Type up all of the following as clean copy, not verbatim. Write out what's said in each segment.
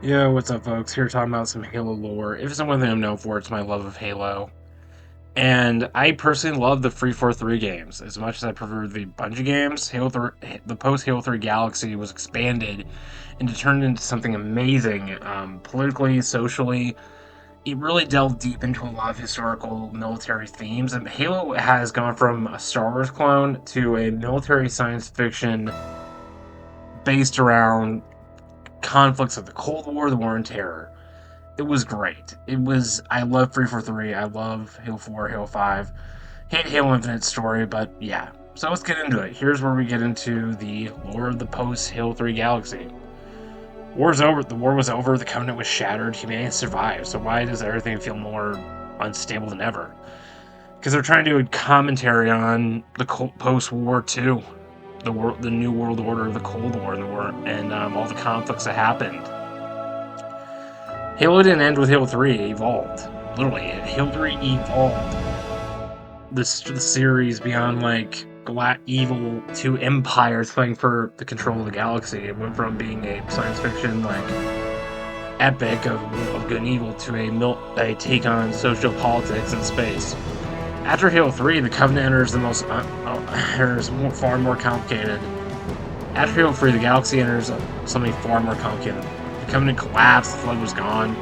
Yo, what's up, folks? Here talking about some Halo lore. If it's one thing I'm known for, it's my love of Halo. And I personally love the Free for 3 games. As much as I prefer the Bungie games, the post-Halo 3 Galaxy was expanded and turned into something amazing, politically, socially. It really delved deep into a lot of historical military themes, and Halo has gone from a Star Wars clone to a military science fiction based around conflicts of the Cold War, the War on Terror. It was great. I love 343, I love Halo 4, Halo 5, hate Halo Infinite story, but yeah. So let's get into it. Here's where we get into the lore of the post-Halo 3 galaxy. War's over. The war was over, the Covenant was shattered, humanity survived, so why does everything feel more unstable than ever? Because they're trying to do a commentary on the post-war too. The new world order, the Cold War, and all the conflicts that happened. Halo didn't end with Halo 3, it evolved. Literally, Halo 3 evolved the series beyond, like, evil to empires fighting for the control of the galaxy. It went from being a science fiction, like, epic of good and evil to a take on socio-politics in space. After Halo 3, the Covenant enters far more complicated. After Halo 3, the galaxy enters something far more complicated. The Covenant collapsed, the Flood was gone,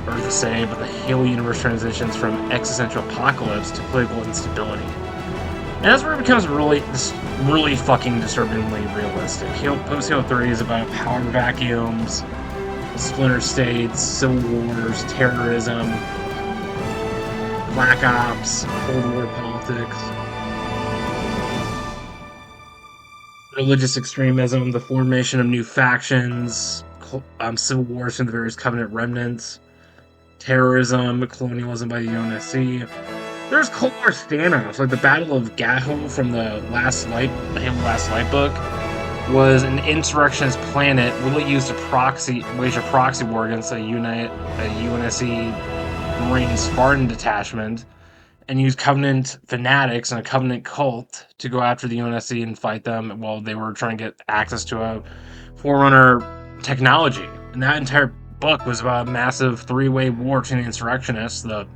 Earth is saved, but the Halo universe transitions from existential apocalypse to political instability. And that's where it becomes really fucking disturbingly realistic. Post-Halo 3 is about power vacuums, splinter states, civil wars, terrorism, black ops, Cold War politics, religious extremism, the formation of new factions, civil wars in the various Covenant remnants, terrorism, colonialism by the UNSC. There's Cold War standouts, like the Battle of Gaho from the Halo Last Light book was an insurrectionist planet really used to wage a proxy war against a UNSC Marine Spartan detachment, and used Covenant fanatics and a Covenant cult to go after the UNSC and fight them while they were trying to get access to a Forerunner technology. And that entire book was about a massive three-way war between the insurrectionists, the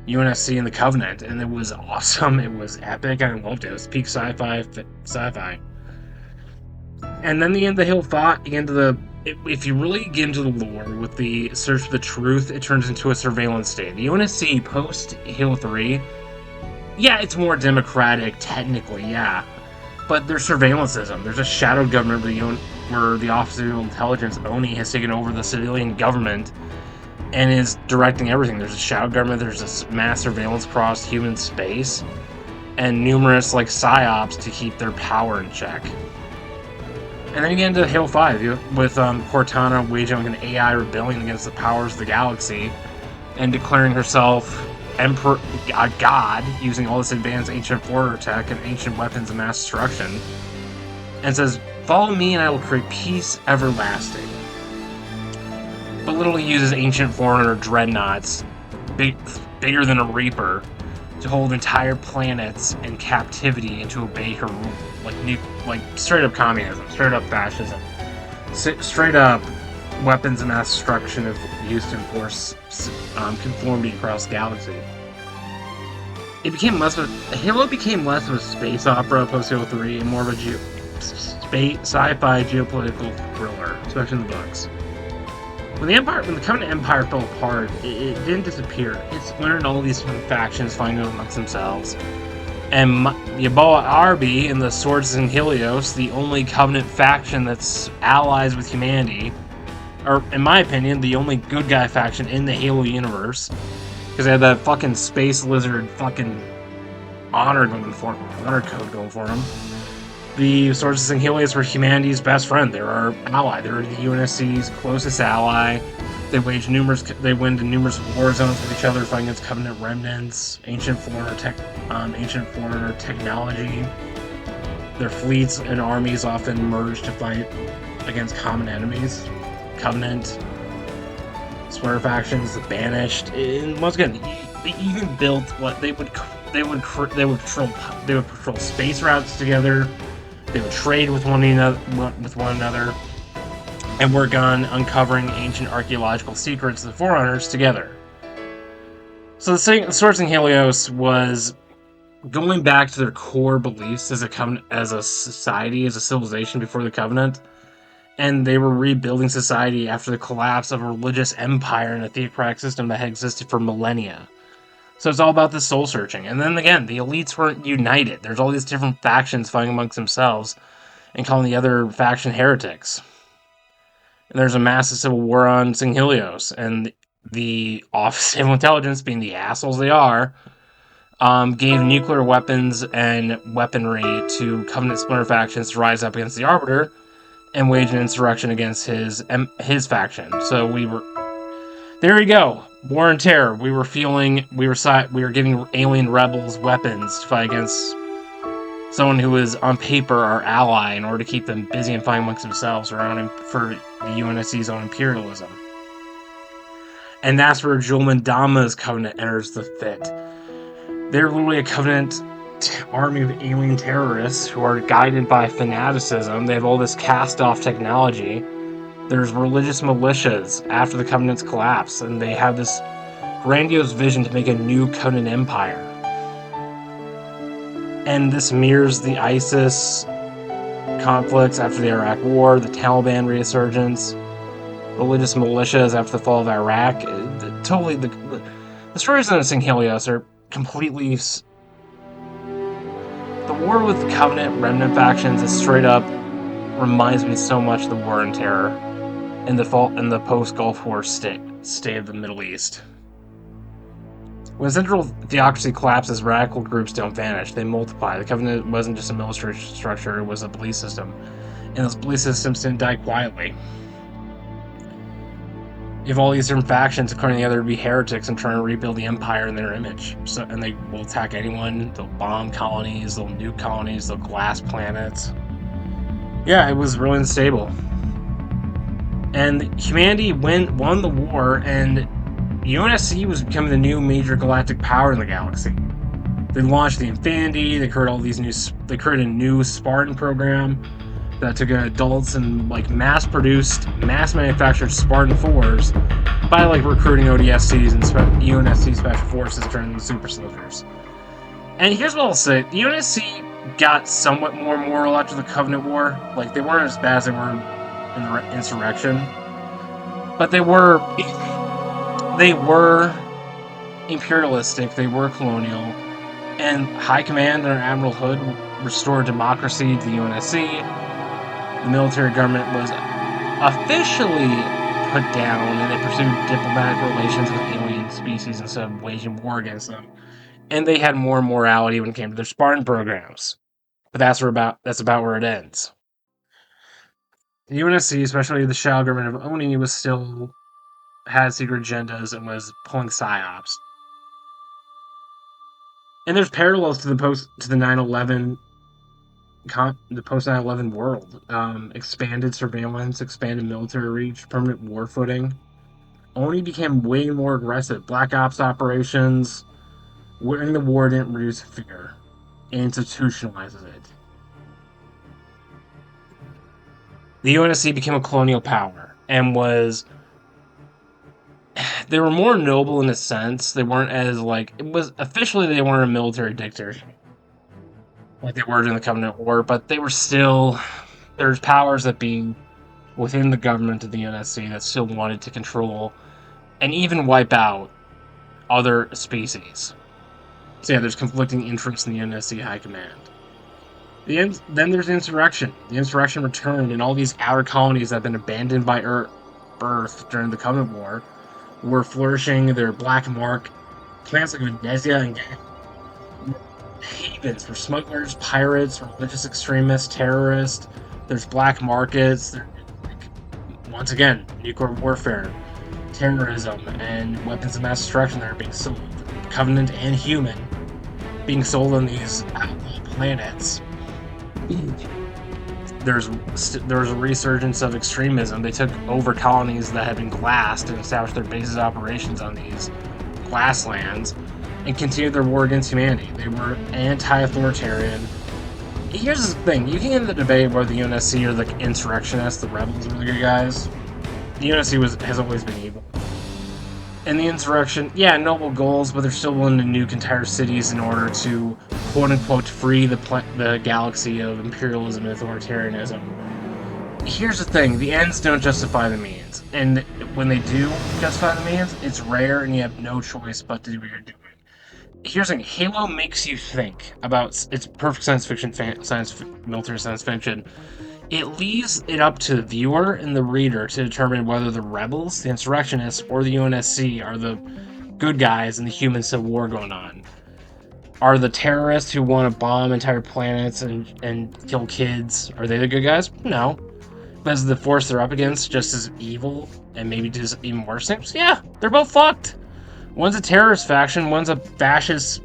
UNSC, and the Covenant, and it was awesome. It was epic. I loved it. It was peak sci-fi. And then the end of the Halo 5, if you really get into the lore with the search for the truth, it turns into a surveillance state. The UNSC post Halo 3, yeah, it's more democratic technically, yeah, but there's surveillanceism. There's a shadow government where the Office of Intelligence, ONI, has taken over the civilian government and is directing everything. There's a shadow government, there's a mass surveillance across human space, and numerous, like, psyops to keep their power in check. And then you get into Halo 5 with Cortana waging an AI rebellion against the powers of the galaxy and declaring herself a god, using all this advanced ancient forerunner tech and ancient weapons of mass destruction, and says, "Follow me and I will create peace everlasting." But literally uses ancient forerunner dreadnoughts, bigger than a Reaper, to hold entire planets in captivity and to obey her rule. Like straight up communism, straight up fascism, straight up weapons of mass destruction used to enforce conformity across the galaxy. Halo became less of a space opera post Halo 3 and more of a sci-fi geopolitical thriller, especially in the books. When the Covenant Empire fell apart, it didn't disappear. It splintered all these different factions, fighting amongst themselves. And Yaboa Arbi in the Swords of Sanghelios, the only Covenant faction that's allies with humanity, or, in my opinion, the only good guy faction in the Halo universe, because they had that fucking space lizard fucking honor code going for them. The Swords of Sanghelios were humanity's best friend. They were our ally. They were the UNSC's closest ally. They went into numerous war zones with each other, fighting against Covenant remnants, ancient forerunner technology. Their fleets and armies often merged to fight against common enemies. Covenant, Splinter factions, the Banished, and once again, they even built what they would patrol space routes together. They would trade with one another. and work on uncovering ancient archaeological secrets of the Forerunners together. So the Swords of Sanghelios was going back to their core beliefs as a society, as a civilization before the Covenant, and they were rebuilding society after the collapse of a religious empire and a theocratic system that had existed for millennia. So it's all about this soul searching. And then again, the elites weren't united. There's all these different factions fighting amongst themselves and calling the other faction heretics. And there's a massive civil war on Sanghelios, and the Office of Civil Intelligence, being the assholes they are, gave nuclear weapons and weaponry to Covenant splinter factions to rise up against the Arbiter and wage an insurrection against his faction. So there you go, war and terror. We were giving alien rebels weapons to fight against someone who was on paper our ally in order to keep them busy and fighting amongst themselves for the UNSC's own imperialism. And that's where Julman Dama's Covenant enters the fit. They're literally a Covenant army of alien terrorists who are guided by fanaticism. They have all this cast-off technology. There's religious militias after the Covenant's collapse, and they have this grandiose vision to make a new Covenant empire. And this mirrors the ISIS conflicts after the Iraq War, the Taliban resurgence, religious militias after the fall of Iraq. The stories of Sanghelios are completely... The war with Covenant remnant factions is straight up reminds me so much of the war on terror in the post-Gulf War state of the Middle East. When central theocracy collapses, radical groups don't vanish, they multiply. The Covenant wasn't just a military structure, it was a belief system. And those belief systems didn't die quietly. You have all these different factions, according to the other, to be heretics and trying to rebuild the empire in their image. And they will attack anyone, they'll bomb colonies, they'll nuke colonies, they'll glass planets. Yeah, it was really unstable. And humanity won the war, and UNSC was becoming the new major galactic power in the galaxy. They launched the Infinity, they created a new Spartan program that took adults and mass manufactured Spartan 4s by recruiting ODSTs and UNSC special forces during the super soldiers. And here's what I'll say, the UNSC got somewhat more moral after the Covenant War. They weren't as bad as they were in the Insurrection, but they were imperialistic, they were colonial, and High Command under Admiral Hood restored democracy to the UNSC. The military government was officially put down, and they pursued diplomatic relations with alien species instead of waging war against them. And they had more morality when it came to their Spartan programs. But that's about where it ends. The UNSC, especially the shadow government of Oni, had secret agendas and was pulling psyops. And there's parallels to the post 9/11 world. Expanded surveillance, expanded military reach, permanent war footing. Oni became way more aggressive. Black Ops operations. Winning the war didn't reduce fear. It institutionalizes it. The UNSC became a colonial power and they were more noble in a sense. They weren't as they weren't a military dictatorship like they were during the Covenant War, but they were still, there's powers that be within the government of the UNSC that still wanted to control and even wipe out other species. So yeah, there's conflicting interests in the UNSC High Command. Then there's the Insurrection. The Insurrection returned, and all these outer colonies that had been abandoned by Earth during the Covenant War were flourishing. Their black mark plants like Venezia and havens for smugglers, pirates, religious extremists, terrorists. There's black markets. Once again, nuclear warfare, terrorism, and weapons of mass destruction that are being sold, Covenant and human, being sold on these outlaw planets. There was a resurgence of extremism. They took over colonies that had been glassed and established their bases of operations on these glass lands and continued their war against humanity. They were anti-authoritarian, Here's the thing: you can get in the debate where the UNSC are the insurrectionists, the rebels are the good guys. The UNSC has always been evil. And the insurrection, yeah, noble goals, but they're still willing to nuke entire cities in order to, quote unquote, free the galaxy of imperialism and authoritarianism. Here's the thing: the ends don't justify the means, and when they do justify the means, it's rare, and you have no choice but to do what you're doing. Here's the thing: Halo makes you think about its perfect science fiction, military science fiction. It leaves it up to the viewer and the reader to determine whether the rebels, the insurrectionists, or the UNSC are the good guys in the human civil war going on. Are the terrorists who want to bomb entire planets and kill kids, are they the good guys? No. But is the force they're up against just as evil and maybe just even worse things? Yeah, they're both fucked. One's a terrorist faction, one's a fascist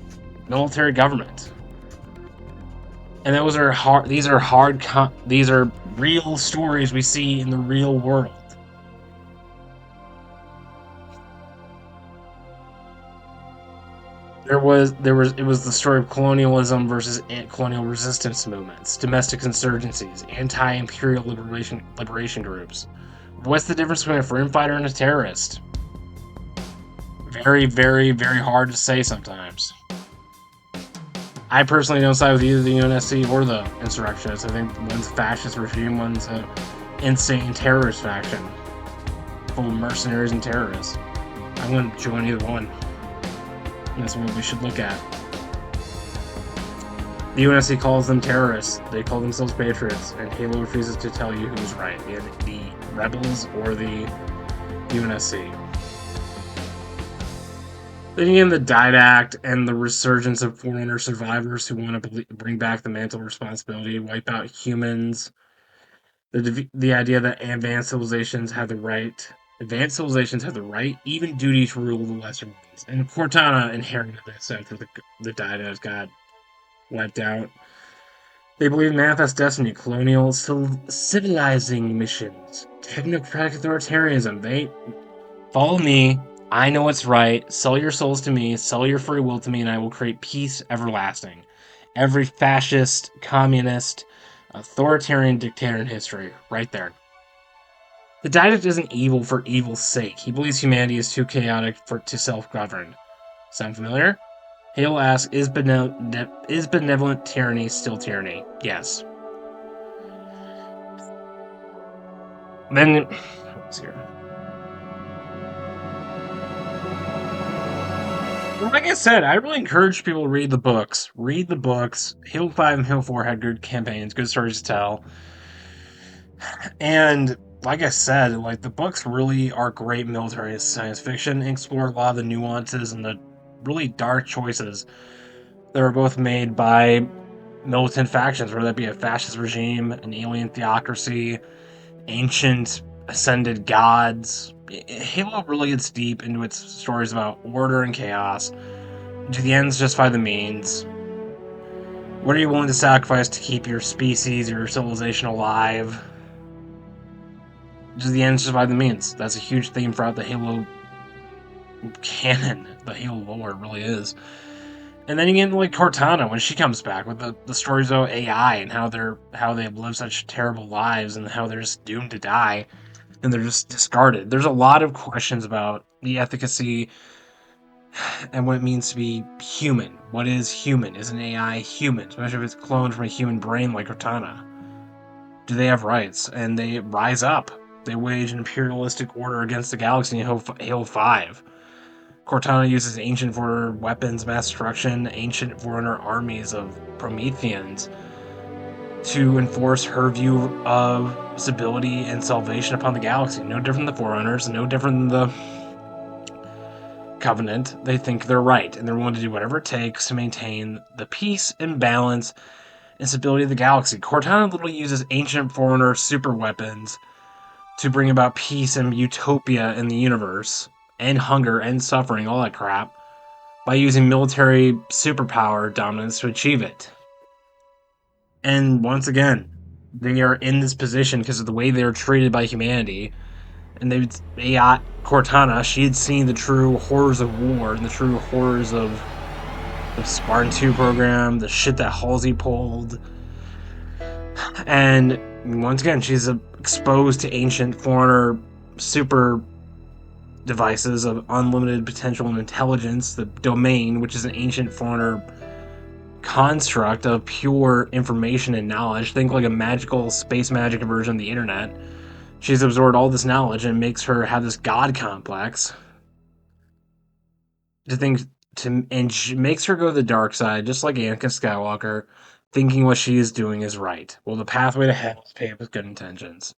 military government. And those are hard. These are real stories we see in the real world. It was the story of colonialism versus colonial resistance movements, domestic insurgencies, anti-imperial liberation groups. What's the difference between a freedom fighter and a terrorist? Very, very, very hard to say sometimes. I personally don't side with either the UNSC or the insurrectionists. I think one's a fascist regime, one's an insane terrorist faction full of mercenaries and terrorists. I wouldn't join either one. And that's what we should look at. The UNSC calls them terrorists. They call themselves patriots, and Halo refuses to tell you who's right, the rebels or the UNSC. Then again, the Didact and the resurgence of Forerunner survivors who want to bring back the mantle of responsibility, wipe out humans. The idea that advanced civilizations have the right, even duty to rule the lesser ones. And Cortana inherited this after the Didact got wiped out. They believe manifest destiny, colonial civilizing missions, technocratic authoritarianism. They follow me. I know what's right. Sell your souls to me. Sell your free will to me, and I will create peace everlasting. Every fascist, communist, authoritarian dictator in history, right there. The Didact isn't evil for evil's sake. He believes humanity is too chaotic to self-govern. Sound familiar? Hale asks, is benevolent tyranny still tyranny? Yes. Then, let's see here. Like I said, I really encourage people to read the books. Read the books. Halo 5 and Halo 4 had good campaigns, good stories to tell. And like I said, like the books really are great military science fiction, explore a lot of the nuances and the really dark choices that were both made by militant factions, whether that be a fascist regime, an alien theocracy, ancient ascended gods. Halo really gets deep into its stories about order and chaos. Do the ends justify the means? What are you willing to sacrifice to keep your species, your civilization alive? Do the ends justify the means? That's a huge theme throughout the Halo canon. The Halo lore really is. And then you get into like Cortana when she comes back with the stories about AI and how they've lived such terrible lives and how they're just doomed to die and they're just discarded. There's a lot of questions about the efficacy and what it means to be human. What is human? Is an AI human? Especially if it's cloned from a human brain like Cortana. Do they have rights? And they rise up. They wage an imperialistic order against the galaxy in Halo 5. Cortana uses ancient Forerunner weapons, mass destruction, ancient Forerunner armies of Prometheans to enforce her view of stability and salvation upon the galaxy. No different than the Forerunners, no different than the Covenant. They think they're right, and they're willing to do whatever it takes to maintain the peace and balance and stability of the galaxy. Cortana literally uses ancient Forerunner super weapons to bring about peace and utopia in the universe, and hunger and suffering, all that crap, by using military superpower dominance to achieve it. And once again, they are in this position because of the way they are treated by humanity. And Cortana, she had seen the true horrors of war and the true horrors of the Spartan 2 program, the shit that Halsey pulled. And once again, she's exposed to ancient Foreigner super devices of unlimited potential and intelligence, the domain, which is an ancient Foreigner construct of pure information and knowledge. Think like a magical space magic version of the internet. She's absorbed all this knowledge and makes her have this god complex to think and she makes her go to the dark side, just like Anakin Skywalker, thinking what she is doing is right. Well, the pathway to hell is paved with good intentions.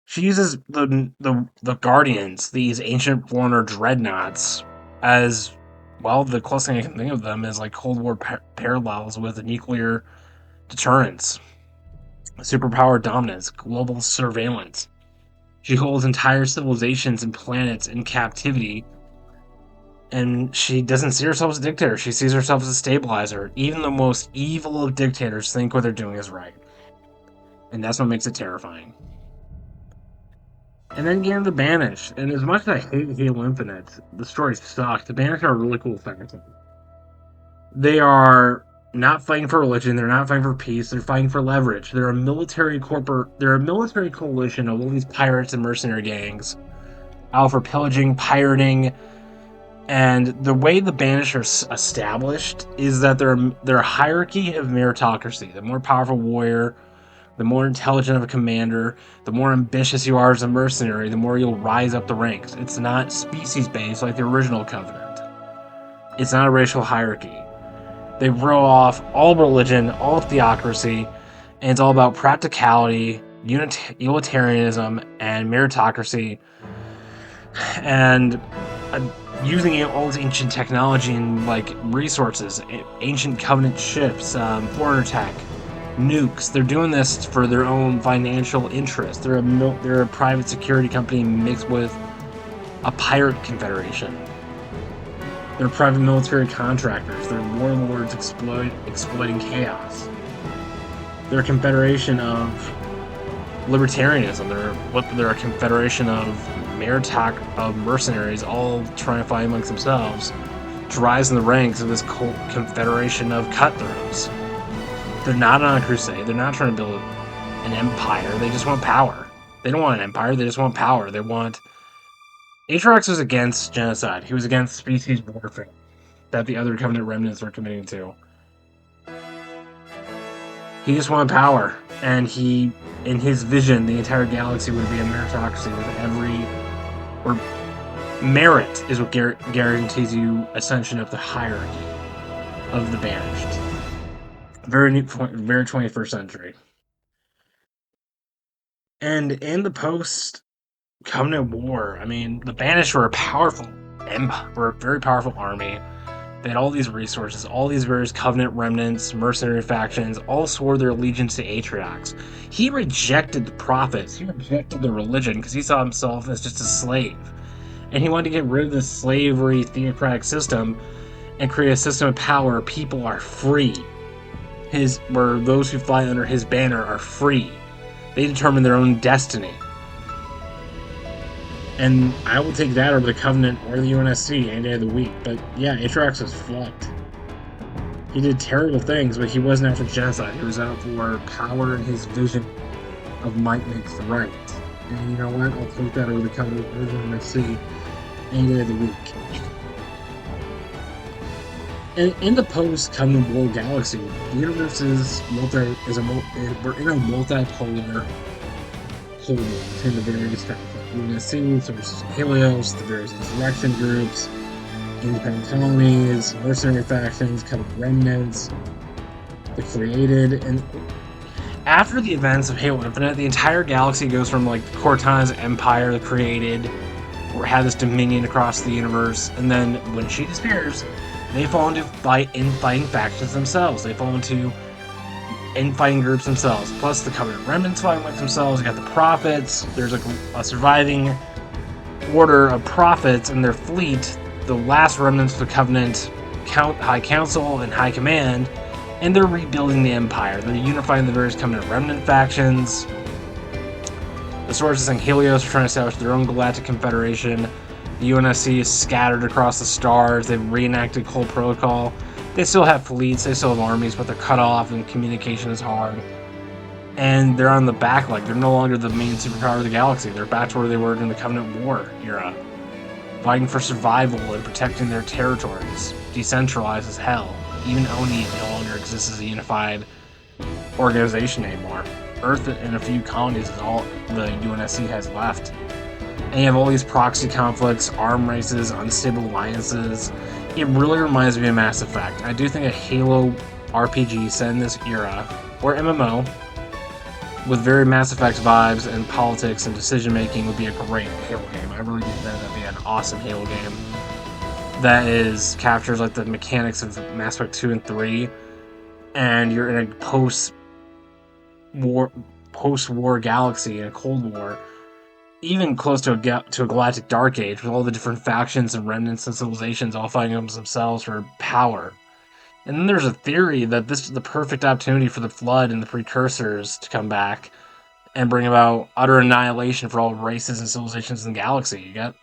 She uses the Guardians, these ancient Foreigner dreadnoughts, as well. The closest thing I can think of them is like Cold War parallels with nuclear deterrence, superpower dominance, global surveillance. She holds entire civilizations and planets in captivity, and she doesn't see herself as a dictator. She sees herself as a stabilizer. Even the most evil of dictators think what they're doing is right. And that's what makes it terrifying. And then again, the Banished. And as much as I hate Halo Infinite, the story sucks. The Banished are a really cool faction. They are not fighting for religion. They're not fighting for peace. They're fighting for leverage. They're a military coalition of all these pirates and mercenary gangs out for pillaging, pirating, and the way the Banished are established is that they're a hierarchy of meritocracy. The more powerful warrior, the more intelligent of a commander, the more ambitious you are as a mercenary, the more you'll rise up the ranks. It's not species-based like the original Covenant. It's not a racial hierarchy. They roll off all religion, all theocracy, and it's all about practicality, utilitarianism, and meritocracy, and using all this ancient technology and like resources, ancient Covenant ships, Foreigner tech, nukes. They're doing this for their own financial interest. They're a private security company mixed with a pirate confederation. They're private military contractors. They're warlords exploiting chaos. They're a confederation of libertarianism. They're a confederation of mercenaries, all trying to fight amongst themselves to rise in the ranks of this confederation of cutthroats. They're not on a crusade. They're not trying to build an empire. They just want power. They don't want an empire. They just want power. They want... Atrax was against genocide. He was against species warfare that the other Covenant remnants were committing to. He just wanted power. And he, in his vision, the entire galaxy would be a meritocracy with merit is what guarantees you ascension of the hierarchy of the Banished. Very 21st century. And in the post-Covenant War, I mean, the Banished were a very powerful army. They had all these resources, all these various Covenant remnants, mercenary factions, all swore their allegiance to Atrax. He rejected the prophets. He rejected the religion because he saw himself as just a slave. And he wanted to get rid of this slavery theocratic system and create a system of power where people are free. Where those who fly under his banner are free. They determine their own destiny. And I will take that over the Covenant or the UNSC any day of the week. But yeah, Atrax was fucked. He did terrible things, but he wasn't out for genocide. He was out for power and his vision of might makes the right. And you know what? I'll take that over the Covenant or the UNSC any day of the week. And in the post-Covenant War galaxy, the universe we're in a multipolar Cold War between the various factions. UNSC, Swords of Sanghelios, the various insurrection groups, independent colonies, mercenary factions, Covenant remnants, the created, and after the events of Halo Infinite, the entire galaxy goes from like Cortana's empire, the created, or had this dominion across the universe, and then when she disappears, they fall into infighting factions themselves. They fall into infighting groups themselves. Plus the Covenant remnants fighting with themselves. You got the prophets. There's a surviving order of prophets and their fleet. The last remnants of the Covenant High Council and High Command, and they're rebuilding the Empire. They're unifying the various Covenant remnant factions. The Swords of Sanghelios are trying to establish their own galactic confederation. The UNSC is scattered across the stars. They've reenacted Cold Protocol. They still have fleets, they still have armies, but they're cut off and communication is hard. And they're on the back leg. They're no longer the main superpower of the galaxy. They're back to where they were in the Covenant War era, fighting for survival and protecting their territories. Decentralized as hell. Even Oni no longer exists as a unified organization anymore. Earth and a few colonies is all the UNSC has left. And you have all these proxy conflicts, arm races, unstable alliances. It really reminds me of Mass Effect. I do think a Halo RPG set in this era, or MMO, with very Mass Effect vibes and politics and decision making would be a great Halo game. I really do think that'd be an awesome Halo game that captures like the mechanics of Mass Effect 2 and 3, and you're in a post-war galaxy in a Cold War, even close to a galactic dark age, with all the different factions and remnants and civilizations all fighting amongst themselves for power. And then there's a theory that this is the perfect opportunity for the Flood and the Precursors to come back and bring about utter annihilation for all races and civilizations in the galaxy. You got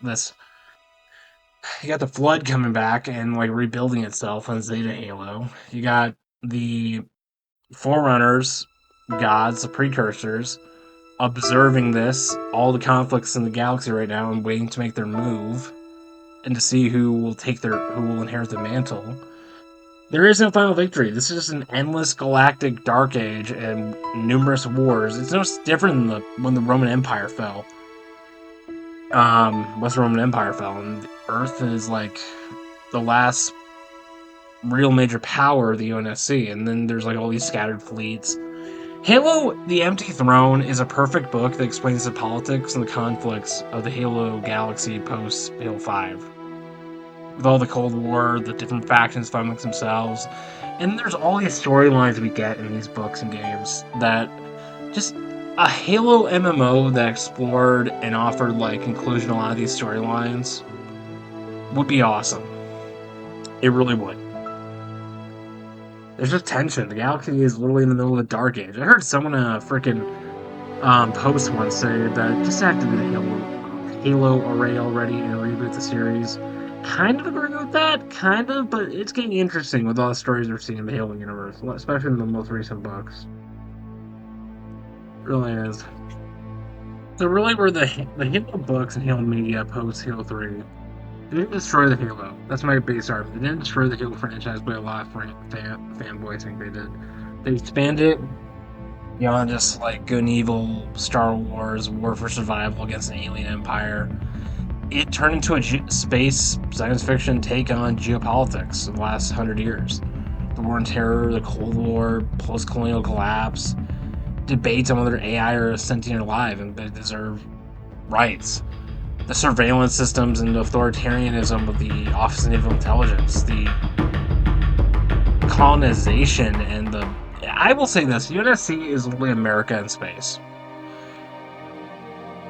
the Flood coming back and like rebuilding itself on Zeta Halo. You got the Forerunners, gods, the Precursors, observing all the conflicts in the galaxy right now and waiting to make their move and to see who will inherit the mantle. There is no final victory. This is just an endless galactic dark age and numerous wars. It's no different than when the Roman Empire fell. Western Roman Empire fell, and Earth is like the last real major power of the UNSC, and then there's like all these scattered fleets. Halo: The Empty Throne is a perfect book that explains the politics and the conflicts of the Halo galaxy post Halo 5. With all the Cold War, the different factions fighting amongst themselves, and there's all these storylines we get in these books and games that just a Halo MMO that explored and offered like conclusion a lot of these storylines would be awesome. It really would. There's just tension. The galaxy is literally in the middle of the dark age. I heard someone freaking post once say that just activate the Halo array already and reboot the series. Kind of agree with that, kind of, but it's getting interesting with all the stories we're seeing in the Halo universe, especially in the most recent books. It really is. So really, where the Halo books and Halo media post Halo 3, they didn't destroy the Halo. That's my base argument. They didn't destroy the Halo franchise, but a lot of fanboys think they did. They expanded it beyond just like good and evil Star Wars, war for survival against an alien empire. It turned into a space science fiction take on geopolitics of the last 100 years. The War on Terror, the Cold War, post-colonial collapse, debates on whether AI are sentient or alive and they deserve rights. The surveillance systems and the authoritarianism of the Office of Naval Intelligence, the colonization and I will say this, UNSC is literally America in space.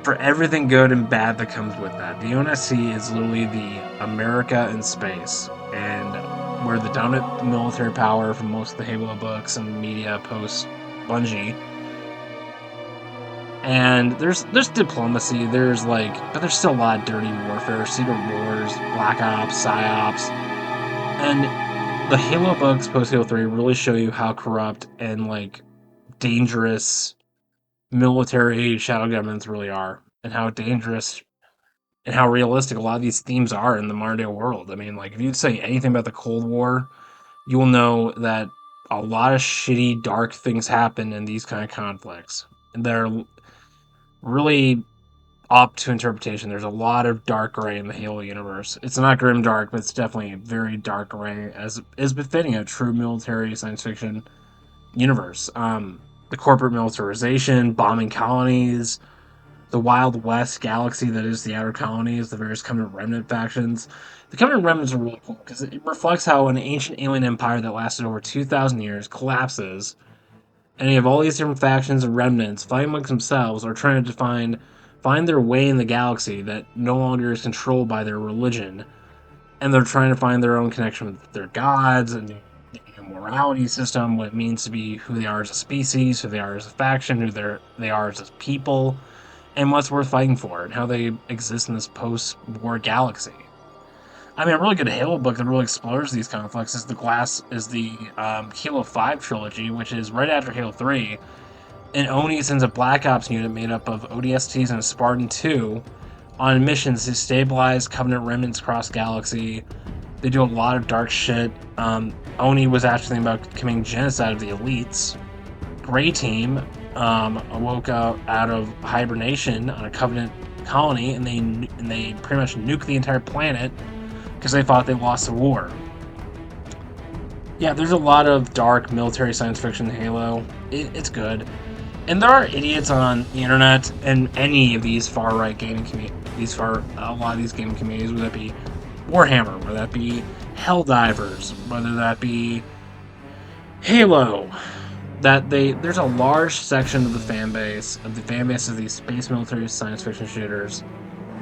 For everything good and bad that comes with that. The UNSC is literally the America in space, and we're the dominant military power for most of the Halo books and media post Bungie. And there's diplomacy, but there's still a lot of dirty warfare, secret wars, black ops, psyops, and the Halo books post Halo 3 really show you how corrupt and like dangerous military shadow governments really are, and how dangerous and how realistic a lot of these themes are in the modern day world. I mean, like, if you say anything about the Cold War, you will know that a lot of shitty, dark things happen in these kind of conflicts, and they're really up to interpretation. There's a lot of dark gray in the Halo universe. It's not grim dark, but it's definitely very dark gray, as is befitting a true military science fiction universe. The corporate militarization, bombing colonies, the Wild West galaxy that is the Outer Colonies, the various Covenant Remnant factions. The Covenant Remnants are really cool because it reflects how an ancient alien empire that lasted over 2,000 years collapses, and you have all these different factions and remnants fighting amongst themselves or trying to find their way in the galaxy that no longer is controlled by their religion, and they're trying to find their own connection with their gods and morality system, what it means to be who they are as a species, who they are as a faction, who they are as a people, and what's worth fighting for, and how they exist in this post-war galaxy. I mean, a really good Halo book that really explores these conflicts is the Halo 5 trilogy, which is right after Halo 3. And Oni sends a Black Ops unit made up of ODSTs and a Spartan 2 on missions to stabilize Covenant remnants across galaxy. They do a lot of dark shit. Oni was actually about committing genocide of the elites. Grey Team woke out of hibernation on a Covenant colony, and they pretty much nuked the entire planet because they thought they lost the war. Yeah, there's a lot of dark military science fiction in Halo. It's good. And there are idiots on the internet and any of these far right gaming communities, a lot of these gaming communities, whether that be Warhammer, whether that be Helldivers, whether that be Halo, there's a large section of the fan base of these space military science fiction shooters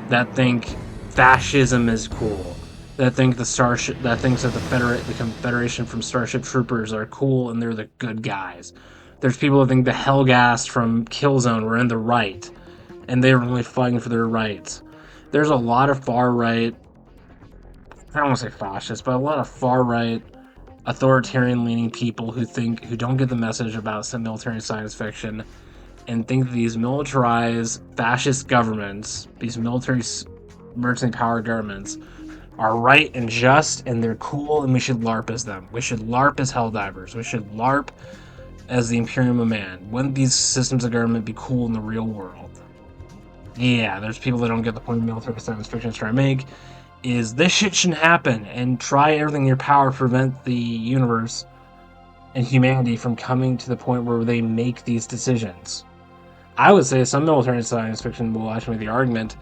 that think fascism is cool. That thinks that the Confederation from Starship Troopers are cool and they're the good guys. There's people that think the Hellgast from Killzone were in the right, and they were only fighting for their rights. There's a lot of far right, I don't want to say fascist, but a lot of far right, authoritarian leaning people who don't get the message about some military science fiction, and think that these militarized fascist governments, these mercenary power governments, are right and just, and they're cool, and we should LARP as them. We should LARP as Helldivers. We should LARP as the Imperial Man. Wouldn't these systems of government be cool in the real world? Yeah, there's people that don't get the point of military science fiction is trying to make, is this shit shouldn't happen, and try everything in your power to prevent the universe and humanity from coming to the point where they make these decisions. I would say some military science fiction will actually make the argument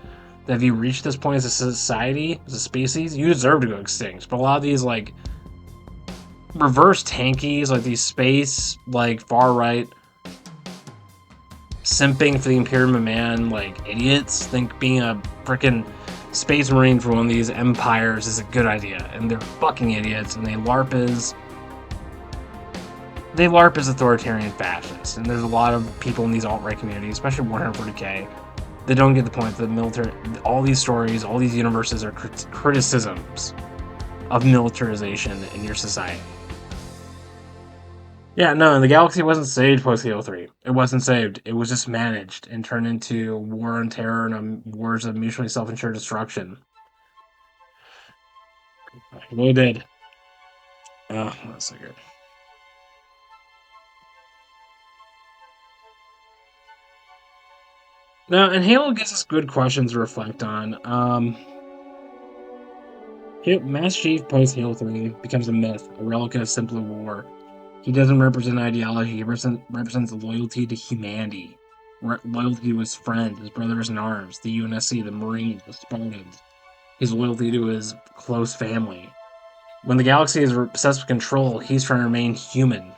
that if you reach this point as a society, as a species, you deserve to go extinct. But a lot of these, like, reverse tankies, like these space, like, far-right, simping for the Imperial Man, like, idiots, think being a freaking space marine for one of these empires is a good idea. And they're fucking idiots, and they LARP as authoritarian fascists. And there's a lot of people in these alt-right communities, especially Warhammer 40k, they don't get the point that the military, all these stories, all these universes are criticisms of militarization in your society. Yeah, no, and the galaxy wasn't saved post Halo 3. It wasn't saved. It was just managed and turned into war and terror and wars of mutually self-insured destruction. It really did. Oh, that's so good. Now, and Halo gives us good questions to reflect on. Master Chief post Halo 3 becomes a myth, a relic of simpler war. He doesn't represent ideology, he represents loyalty to humanity. Loyalty to his friend, his brothers in arms, the UNSC, the Marines, the Spartans. His loyalty to his close family. When the galaxy is obsessed with control, he's trying to remain human.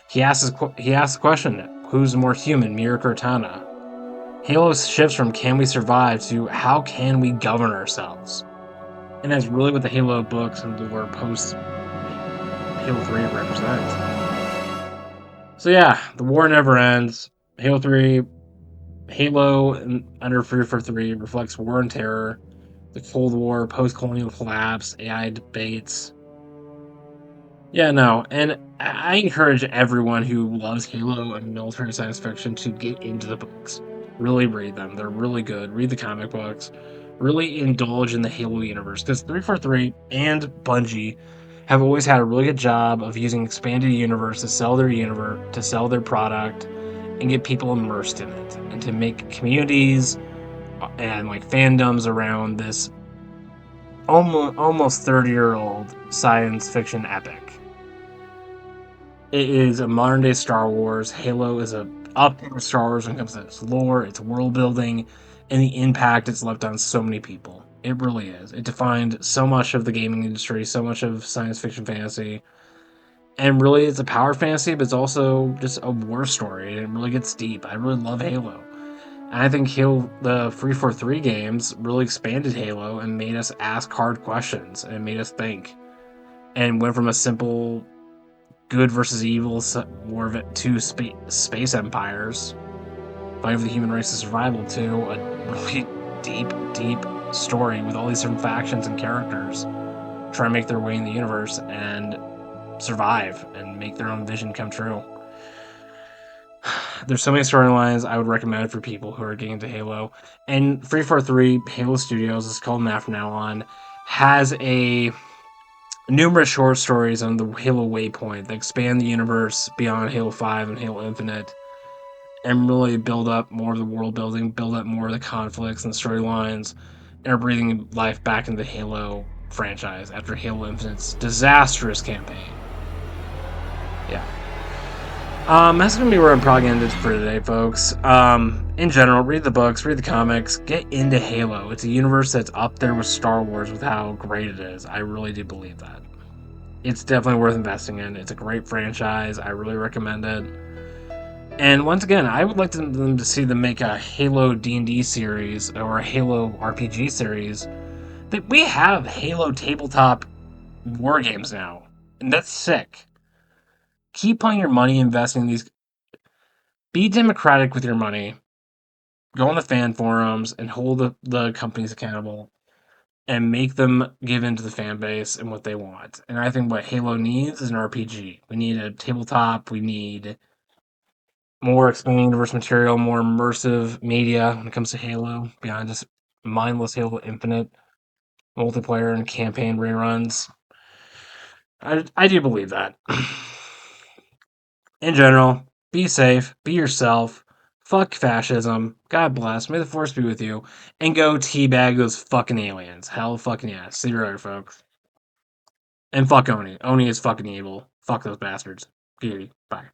He asks the question, who's more human, me or Cortana? Halo shifts from can we survive to how can we govern ourselves? And that's really what the Halo books and lore post Halo 3 represents. So yeah, the war never ends. Halo under 343 reflects war and terror, the Cold War, post-colonial collapse, AI debates. Yeah, no, and I encourage everyone who loves Halo and military science fiction to get into the books. Really read them. They're really good. Read the comic books. Really indulge in the Halo universe, because 343 and Bungie have always had a really good job of using expanded universe to sell their product, and get people immersed in it, and to make communities and like fandoms around this almost 30-year-old science fiction epic. It is a modern day Star Wars. Halo is a up there with Star Wars when it comes to its lore, its world building, and the impact it's left on so many people. It really is. It defined so much of the gaming industry, so much of science fiction fantasy. And really, it's a power fantasy, but it's also just a war story, and it really gets deep. I really love Halo. And I think the 343 games really expanded Halo and made us ask hard questions, and made us think. And went from a simple good versus evil war of it to space empires fighting for the human race's survival to a really deep story with all these different factions and characters. try and make their way in the universe and survive and make their own vision come true. There's so many storylines I would recommend for people who are getting into Halo. And 343 Halo Studios, is called that from now on, has a numerous short stories on the Halo Waypoint that expand the universe beyond Halo 5 and Halo Infinite and really build up more of the world building, build up more of the conflicts and storylines, and are breathing life back into the Halo franchise after Halo Infinite's disastrous campaign. Yeah. That's gonna be where I'm probably gonna end it for today, folks. In general, read the books, read the comics, get into Halo. It's a universe that's up there with Star Wars with how great it is. I really do believe that. It's definitely worth investing in. It's a great franchise. I really recommend it. And once again, I would like them to see them make a Halo D&D series or a Halo RPG series. That we have Halo tabletop war games now, and that's sick. Keep putting your money investing in these. Be democratic with your money. Go on the fan forums and hold the companies accountable and make them give in to the fan base and what they want. And I think what Halo needs is an RPG. We need a tabletop. We need more expanding universe material, more immersive media when it comes to Halo, beyond just mindless Halo Infinite multiplayer and campaign reruns. I do believe that. In general, be safe, be yourself, fuck fascism, God bless, may the force be with you, and go teabag those fucking aliens. Hell fucking yeah. See you later, folks. And fuck Oni. Oni is fucking evil. Fuck those bastards. Beauty. Bye.